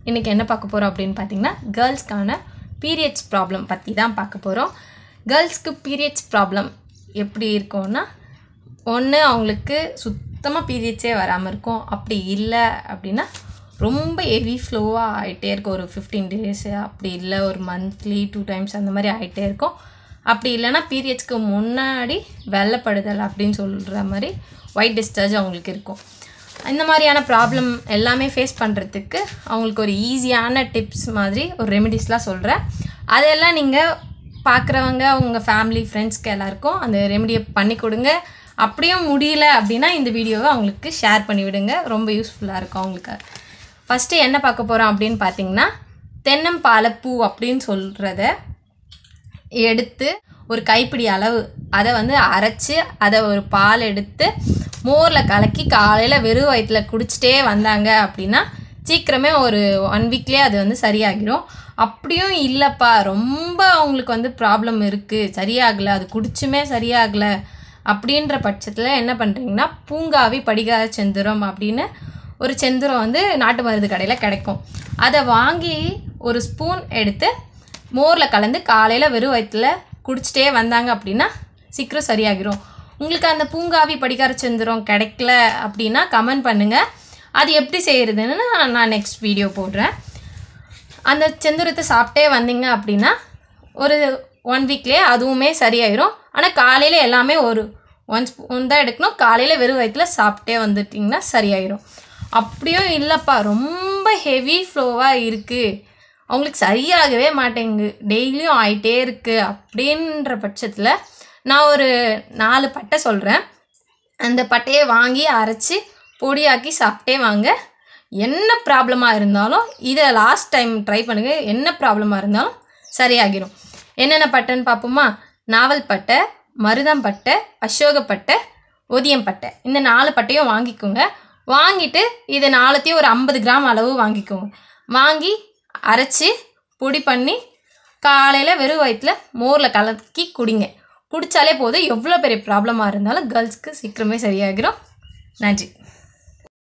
இன்னைக்கு என்ன பார்க்க போறோம் அப்படினு பாத்தீங்கன்னா गर्ल्सக்கான பீரியட்ஸ் ப்ராப்ளம் பத்தி தான் பார்க்க போறோம். गर्ल्सக்கு பீரியட்ஸ் ப்ராப்ளம் எப்படி இருக்கும்னா ஒண்ணு அவங்களுக்கு சுத்தமா பீரியட்ஸே வராம இருக்கும். அப்படி இல்ல அப்படினா ரொம்ப ஹெவி ஃப்ளோவா ஆயிட்டே இருக்கும். ஒரு 15 டேஸ் அப்படி இல்ல ஒரு மந்த்லி 2 டைம்ஸ் அந்த மாதிரி ஆயிட்டே இருக்கும். அப்படி இல்லனா பீரியட்ஸ்க்கு முன்னாடி வெள்ளப்படுதல் அப்படினு சொல்ற மாதிரி ஒயிட் டிஸ்சார்ஜ் அவங்களுக்கு இருக்கும். இந்த மாதிரியான ப்ராப்ளம் எல்லாமே ஃபேஸ் பண்றதுக்கு அவங்களுக்கு ஒரு ஈஸியான டிப்ஸ் மாதிரி ஒரு ரெமெடிஸ்லாம் சொல்றேன். அதெல்லாம் நீங்க பார்க்கறவங்க உங்க ஃபேமிலி ஃப்ரெண்ட்ஸ்க்கு எல்லாருக்கும் அந்த ரெமெடியை பண்ணி கொடுங்க. அப்படியும் முடியல அப்படினா இந்த வீடியோவை அவங்களுக்கு ஷேர் பண்ணி விடுங்க. ரொம்ப யூஸ்ஃபுல்லா இருக்கும் அவங்களுக்கு. ஃபர்ஸ்ட் என்ன பார்க்க போறோம் அப்படினு பாத்தீங்கன்னா தென்னம்பாலப்பூ அப்படினு சொல்றத எடுத்து ஒரு கைப்பிடி அளவு அதை வந்து அரைச்சு அதை ஒரு பால் எடுத்து மோர்ல கலக்கி காலையில வெறும் வயித்துல குடிச்சிட்டே வந்தாங்க அப்படினா சீக்கிரமே ஒரு 1 வீக்லயே அது வந்து சரியாகிரும். அப்படியும் இல்லப்பா ரொம்ப அவங்களுக்கு வந்து ப்ராப்ளம் இருக்கு சரியாகல அது குடிச்சுமே சரியாகல அப்படின்ற பட்சத்துல என்ன பண்றீங்கன்னா பூங்காவி படிகார செந்துரம் அப்படின்னு ஒரு செந்துரம் வந்து நாட்டு மருந்து கடையில கிடைக்கும். அதை வாங்கி ஒரு ஸ்பூன் எடுத்து மோர்ல கலந்து காலையில வெறும் வயித்துல குடிச்சிட்டே வந்தாங்க அப்படினா சீக்கிரம் சரியாகிரும். உங்களுக்கு அந்த பூங்காவி படிகார செந்துரம் கிடைக்கல அப்படினா கமெண்ட் பண்ணுங்க. அது எப்படி செய்யறதுன்னு நான் நெக்ஸ்ட் வீடியோ போடுறேன். அந்த செந்துரத்தை சாப்பிட்டே வந்தீங்க அப்படினா ஒரு 1 வீக்லயே அதுவுமே சரியாயிரும். ஆனா காலையில எல்லாமே ஒரு 1 ஸ்பூன் தான் எடுக்கணும். காலையில வெறும் வயித்துல சாப்பிட்டே வந்துட்டீங்கன்னா சரியாயிரும். அப்படியும் இல்லப்பா ரொம்ப ஹெவி ஃப்ளோவா இருக்கு அவங்களுக்கு சரியாகவே மாட்டேங்குது டெய்லியும் ஆயிட்டே இருக்கு அப்படின்ற பட்சத்துல நான் ஒரு 4 பட்டை சொல்றேன். அந்த பட்டையை வாங்கி அரைச்சு பொடியாக்கி சாப்பிட்டே வாங்க. என்ன ப்ராப்ளமா இருந்தாலும் இதை லாஸ்ட் டைம் ட்ரை பண்ணுங்க. என்ன ப்ராப்ளமா இருந்தாலும் சரியாகிரும். என்னென்ன பட்டைன்னு பார்ப்போமா? நாவல் பட்டை, மருதம் பட்டை, அசோக பட்டை, ஒதியம் பட்டை. இந்த 4 பட்டையும் வாங்கிக்கோங்க. வாங்கிட்டு இது 4த்தையும் ஒரு 50 கிராம் அளவு வாங்கிக்கோங்க. வாங்கி அரைச்சி பொடி பண்ணி காலையில வெறும் வயித்துல மோர்ல கலக்கி குடிங்க. குடிச்சாலே போதும் எவ்வளோ பெரிய ப்ராப்ளமா இருந்தாலும் கேர்ள்ஸ்க்கு சீக்கிரமே சரியாகிரும். நன்றி.